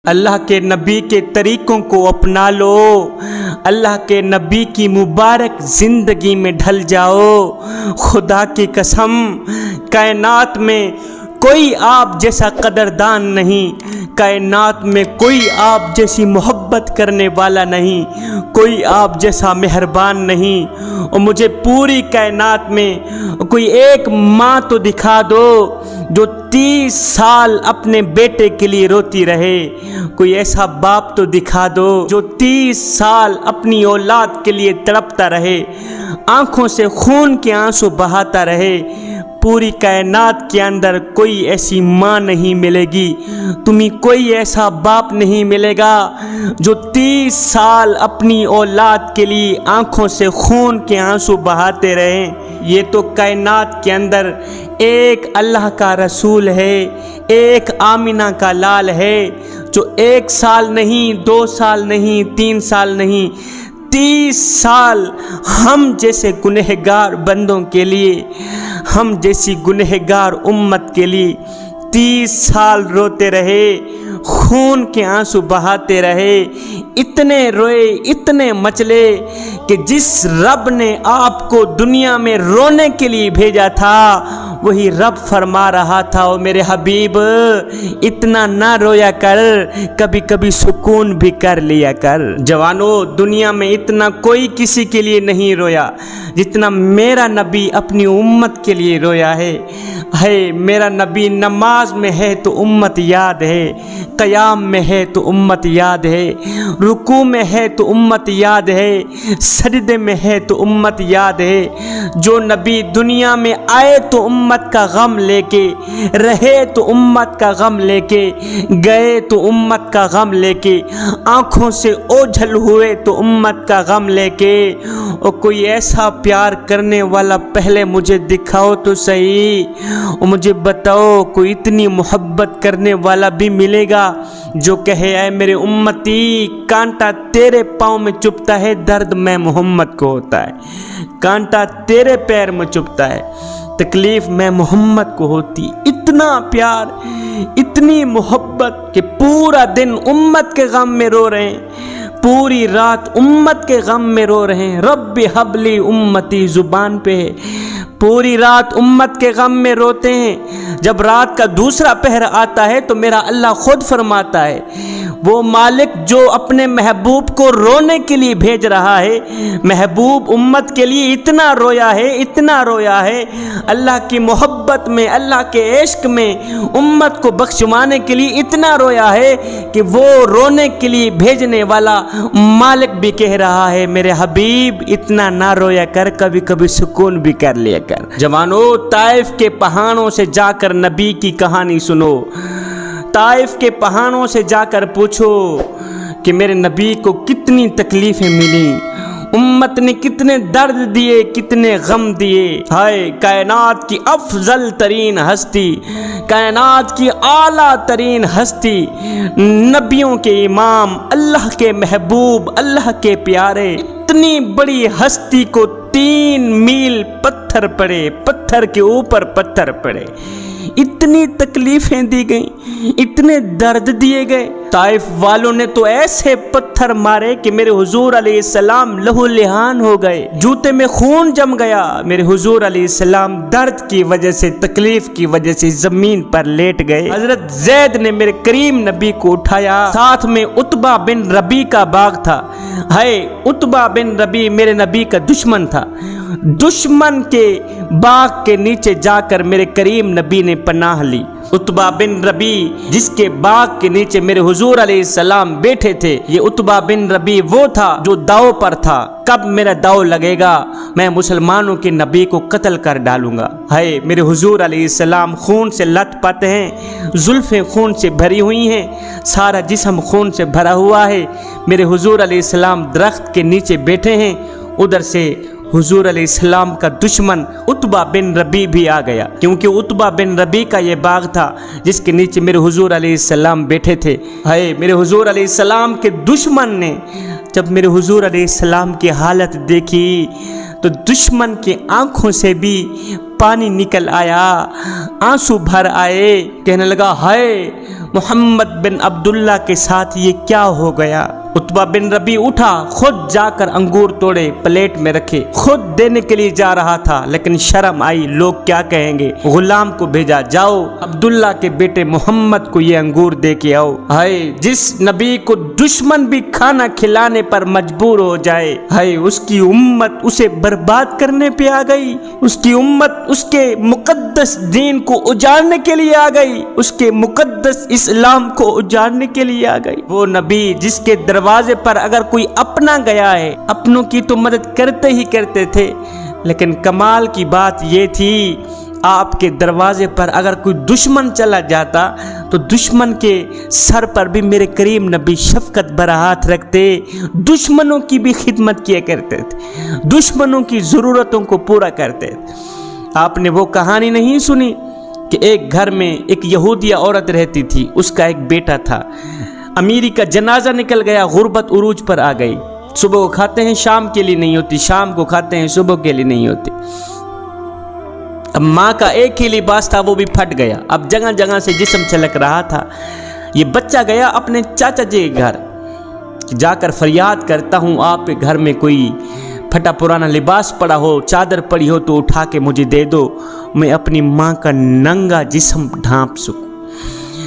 اللہ کے نبی کے طریقوں کو اپنا لو، اللہ کے نبی کی مبارک زندگی میں ڈھل جاؤ۔ خدا کی قسم، کائنات میں کوئی آپ جیسا قدردان نہیں، کائنات میں کوئی آپ جیسی محبت کرنے والا نہیں، کوئی آپ جیسا مہربان نہیں۔ اور مجھے پوری کائنات میں کوئی ایک ماں تو دکھا دو جو 30 سال اپنے بیٹے کے لیے روتی رہے، کوئی ایسا باپ تو دکھا دو جو 30 سال اپنی اولاد کے لیے تڑپتا رہے، آنکھوں سے خون کے آنسو بہاتا رہے۔ پوری کائنات کے اندر کوئی ایسی ماں نہیں ملے گی، تمہیں کوئی ایسا باپ نہیں ملے گا جو 30 سال اپنی اولاد کے لیے آنکھوں سے خون کے آنسو بہاتے رہیں۔ یہ تو کائنات کے اندر ایک اللہ کا رسول ہے، ایک آمینہ کا لال ہے، جو 1 سال نہیں، 2 سال نہیں، 3 سال نہیں، 30 سال ہم جیسے گنہگار بندوں کے لیے، ہم جیسی گنہگار امت کے لیے 30 سال روتے رہے، خون کے آنسو بہاتے رہے، اتنے روئے، اتنے مچلے کہ جس رب نے آپ کو دنیا میں رونے کے لیے بھیجا تھا وہی رب فرما رہا تھا، او میرے حبیب اتنا نہ رویا کر، کبھی کبھی سکون بھی کر لیا کر۔ جوانو، دنیا میں اتنا کوئی کسی کے لیے نہیں رویا جتنا میرا نبی اپنی امت کے لیے رویا ہے۔ میرا نبی نماز میں ہے تو امت یاد ہے، قیام میں ہے تو امت یاد ہے، رکوع میں ہے تو امت یاد ہے، سجدے میں ہے تو امت یاد ہے۔ جو نبی دنیا میں آئے تو امت کا غم لے کے رہے، تو امت کا غم لے کے گئے، تو امت کا غم لے کے آنکھوں سے اوجھل ہوئے، تو امت کا غم لے کے۔ اور کوئی ایسا پیار کرنے والا پہلے مجھے دکھاؤ تو صحیح، اور مجھے بتاؤ کوئی اتنی محبت کرنے والا بھی ملے گا جو کہے اے میرے امتی، کانٹا تیرے پاؤں میں چبھتا ہے، درد میں محمد کو ہوتا ہے، کانٹا تیرے پیر میں چبھتا ہے، تکلیف میں محمد کو ہوتی۔ اتنا پیار، اتنی محبت کہ پورا دن امت کے غم میں رو رہے ہیں، پوری رات امت کے غم میں رو رہے ہیں۔ رب حبلی امتی زبان پہ ہے، پوری رات امت کے غم میں روتے ہیں۔ جب رات کا دوسرا پہر آتا ہے تو میرا اللہ خود فرماتا ہے، وہ مالک جو اپنے محبوب کو رونے کے لیے بھیج رہا ہے، محبوب امت کے لیے اتنا رویا ہے، اتنا رویا ہے، اللہ کی محبت میں، اللہ کے عشق میں امت کو بخشوانے کے لیے اتنا رویا ہے کہ وہ رونے کے لیے بھیجنے والا مالک بھی کہہ رہا ہے میرے حبیب اتنا نہ رویا کر، کبھی کبھی سکون بھی کر لیا کر۔ جوانو، طائف کے پہاڑوں سے جا کر نبی کی کہانی سنو، طائف کے پہاڑوں سے جا کر پوچھو کہ میرے نبی کو کتنی تکلیفیں ملیں، امت نے کتنے درد دیے، کتنے غم دیے۔ ہائے کائنات کی افضل ترین ہستی، کائنات کی اعلیٰ ترین ہستی، نبیوں کے امام، اللہ کے محبوب، اللہ کے پیارے، اتنی بڑی ہستی کو 3 میل پتھر پڑے، پتھر کے اوپر پتھر پڑے، اتنی تکلیفیں دی گئیں، اتنے درد دیے گئے۔ طائف والوں نے تو ایسے پتھر مارے کہ میرے حضور علیہ السلام لہو لہان ہو گئے، جوتے میں خون جم گیا۔ میرے حضور علیہ السلام درد کی وجہ سے، تکلیف کی وجہ سے زمین پر لیٹ گئے۔ حضرت زید نے میرے کریم نبی کو اٹھایا، ساتھ میں عتبہ بن ربی کا باغ تھا۔ عتبہ بن ربی میرے نبی کا دشمن تھا، دشمن کے باغ کے نیچے جا کر میرے کریم نبی نے پناہ لی۔ عتبہ بن ربی جس کے باغ کے نیچے میرے حضور علیہ السلام بیٹھے تھے، یہ عتبہ بن ربی وہ تھا جو داؤ پر تھا، کب میرا داؤ لگے گا میں مسلمانوں کے نبی کو قتل کر ڈالوں گا۔ میرے حضور علیہ السلام خون سے لت پت ہیں، زلفیں خون سے بھری ہوئی ہیں، سارا جسم خون سے بھرا ہوا ہے۔ میرے حضور علیہ السلام درخت کے نیچے بیٹھے ہیں، ادھر سے حضور علیہ السلام کا دشمن عتبہ بن ربی بھی آ گیا، کیونکہ عتبہ بن ربی کا یہ باغ تھا جس کے نیچے میرے حضور علیہ السلام بیٹھے تھے۔ میرے حضور علیہ السلام کے دشمن نے جب میرے حضور علیہ السلام کی حالت دیکھی تو دشمن کی آنکھوں سے بھی پانی نکل آیا، آنسو بھر آئے، کہنے لگا ہائے محمد بن عبداللہ کے ساتھ یہ کیا ہو گیا؟ عتبہ بن ربیع اٹھا، خود جا کر انگور توڑے، پلیٹ میں رکھے، خود دینے کے لیے جا رہا تھا، لیکن شرم آئی، لوگ کیا کہیں گے؟ غلام کو بھیجا، جاؤ عبداللہ کے بیٹے محمد کو یہ انگور دے کے آؤ۔ ہائے جس نبی کو دشمن بھی کھانا کھلانے پر مجبور ہو جائے، ہائے اس کی امت اسے برباد کرنے پہ آ گئی، اس کی امت اس کے مقدس دین کو اجاڑنے کے لیے آ گئی، اس کے مقدس اسلام کو اجاڑنے کے لیے آ گئی۔ وہ نبی جس کے دروازے پر اگر کوئی اپنا گیا ہے، اپنوں کی تو مدد کرتے ہی کرتے تھے، لیکن کمال کی بات یہ تھی آپ کے دروازے پر اگر کوئی دشمن چلا جاتا تو دشمن کے سر پر بھی میرے کریم نبی شفقت بھرا ہاتھ رکھتے، دشمنوں کی بھی خدمت کیا کرتے تھے، دشمنوں کی ضرورتوں کو پورا کرتے تھے۔ آپ نے وہ کہانی نہیں سنی کہ ایک گھر میں ایک یہودیہ عورت رہتی تھی، اس کا ایک بیٹا تھا، امیری کا جنازہ نکل گیا، غربت عروج پر آ گئی، صبح کو کھاتے ہیں شام کے لیے نہیں ہوتی، شام کو کھاتے ہیں صبح کے لیے نہیں ہوتی۔ اب ماں کا ایک ہی لباس تھا، وہ بھی پھٹ گیا، اب جگہ جگہ سے جسم چھلک رہا تھا۔ یہ بچہ گیا اپنے چاچا جی کے گھر، جا کر فریاد کرتا ہوں آپ کے گھر میں کوئی پھٹا پرانا لباس پڑا ہو، چادر پڑی ہو تو اٹھا کے مجھے دے دو، میں اپنی ماں کا ننگا جسم ڈھانپ سکوں۔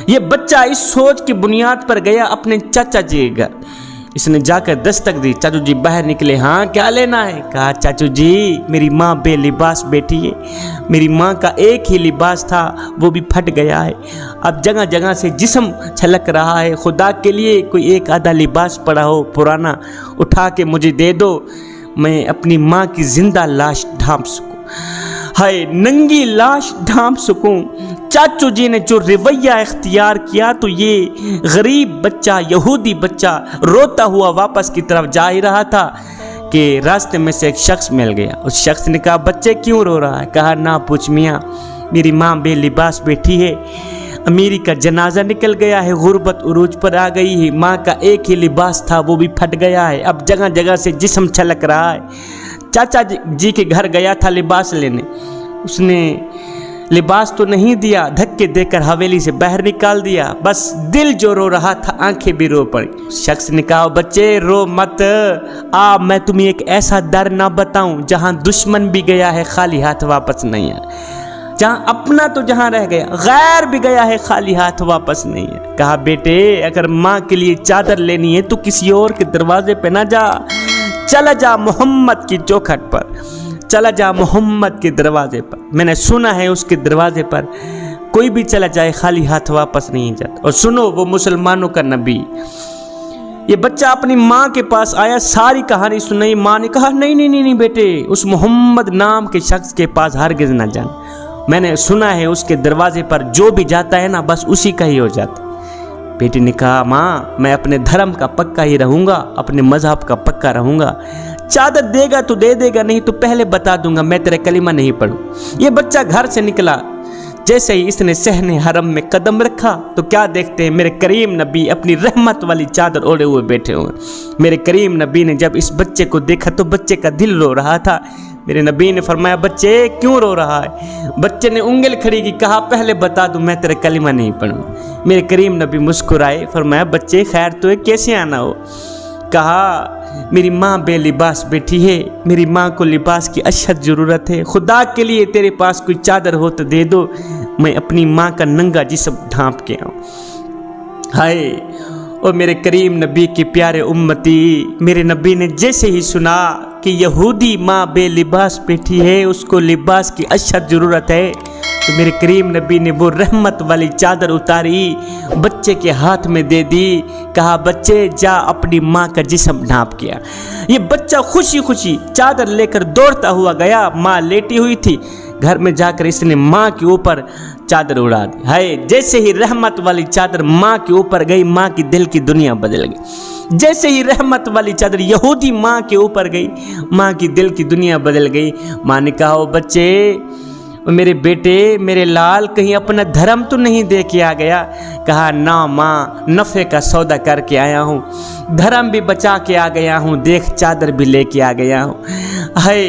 یہ بچہ اس سوچ کی بنیاد پر گیا اپنے چاچا جی کے گھر، اس نے جا کر دستک دی، چاچو جی باہر نکلے، ہاں کیا لینا ہے؟ کہا چاچو جی میری ماں بے لباس بیٹھی ہے، میری ماں کا ایک ہی لباس تھا وہ بھی پھٹ گیا ہے، اب جگہ جگہ سے جسم چھلک رہا ہے، خدا کے لیے کوئی ایک آدھا لباس پڑا ہو پرانا اٹھا کے مجھے دے دو، میں اپنی ماں کی زندہ لاش ڈھانپ سکوں، ہائے ننگی لاش ڈھانپ سکوں۔ چاچو جی نے جو رویہ اختیار کیا تو یہ غریب بچہ، یہودی بچہ روتا ہوا واپس کی طرف جا ہی رہا تھا کہ راستے میں سے ایک شخص مل گیا۔ اس شخص نے کہا بچے کیوں رو رہا ہے؟ کہا نہ پوچھ میاں، میری ماں بے لباس بیٹھی ہے، امیری کا جنازہ نکل گیا ہے، غربت عروج پر آ گئی ہے، ماں کا ایک ہی لباس تھا وہ بھی پھٹ گیا ہے، اب جگہ جگہ سے جسم چھلک رہا ہے۔ چاچا جی کے گھر گیا تھا لباس لینے، اس نے لباس تو نہیں دیا، دھکے دے کر حویلی سے باہر نکال دیا، بس دل جو رو رہا تھا آنکھیں بھی رو پڑی۔ شخص نے کہا بچے رو مت، میں تمہیں ایک ایسا در نہ بتاؤں جہاں دشمن بھی گیا ہے خالی ہاتھ واپس نہیں ہے، جہاں اپنا تو جہاں رہ گیا، غیر بھی گیا ہے خالی ہاتھ واپس نہیں ہے۔ کہا بیٹے اگر ماں کے لیے چادر لینی ہے تو کسی اور کے دروازے پہ نہ جا، چلا جا محمد کی چوکھٹ پر، چلا جا محمد کے دروازے پر، میں نے سنا ہے اس کے دروازے پر کوئی بھی چلا جائے خالی ہاتھ واپس نہیں جاتا، اور سنو وہ مسلمانوں کا نبی۔ یہ بچہ اپنی ماں کے پاس آیا، ساری کہانی سنائی، ماں نے کہا نہیں بیٹے، اس محمد نام کے شخص کے پاس ہرگز نہ جانا، میں نے سنا ہے اس کے دروازے پر جو بھی جاتا ہے نا بس اسی کا ہی ہو جاتا۔ بیٹی نے کہا ماں میں اپنے دھرم کا پکا ہی رہوں گا، اپنے مذہب کا پکا رہوں گا، چادر دے گا تو دے دے گا، نہیں تو پہلے بتا دوں گا میں تیرے کلمہ نہیں پڑھوں۔ یہ بچہ گھر سے نکلا، جیسے ہی اس نے صحن حرم میں قدم رکھا تو کیا دیکھتے ہیں میرے کریم نبی اپنی رحمت والی چادر اوڑے ہوئے بیٹھے ہوئے۔ میرے کریم نبی نے جب اس بچے کو دیکھا تو بچے کا دل رو رہا تھا، میرے نبی نے فرمایا بچے کیوں رو رہا ہے؟ بچے نے انگل کھڑی کی، کہا پہلے بتا دوں میں تیرے کلمہ نہیں پڑھوں۔ میرے کریم نبی مسکرائے، فرمایا بچے خیر تو ہے، کیسے آنا ہو؟ کہا میری ماں بے لباس بیٹھی ہے، میری ماں کو لباس کی اشد ضرورت ہے، خدا کے لیے تیرے پاس کوئی چادر ہو تو دے دو، میں اپنی ماں کا ننگا جسم ڈھانپ کے آؤں۔ ہائے اور میرے کریم نبی کے پیارے امتی، میرے نبی نے جیسے ہی سنا کہ یہودی ماں بے لباس بیٹھی ہے، اس کو لباس کی اشد ضرورت ہے، تو میرے کریم نبی نے وہ رحمت والی چادر اتاری، بچے کے ہاتھ میں دے دی، کہا بچے جا اپنی ماں کا جسم ڈھانپ کیا۔ یہ بچہ خوشی خوشی چادر لے کر دوڑتا ہوا گیا، ماں لیٹی ہوئی تھی، گھر میں جا کر اس نے ماں کے اوپر چادر اڑا دی۔ ہائے جیسے ہی رحمت والی چادر ماں کے اوپر گئی، ماں کی دل کی دنیا بدل گئی، جیسے ہی رحمت والی چادر یہودی ماں کے اوپر گئی، ماں کی دل کی دنیا بدل گئی۔ ماں نے کہا بچے میرے بیٹے میرے لال کہیں اپنا دھرم تو نہیں دے کے آ گیا؟ کہا نہ ماں، نفع کا سودا کر کے آیا ہوں، دھرم بھی بچا کے آ گیا ہوں، دیکھ چادر بھی لے کے آ گیا ہوں۔ ہائے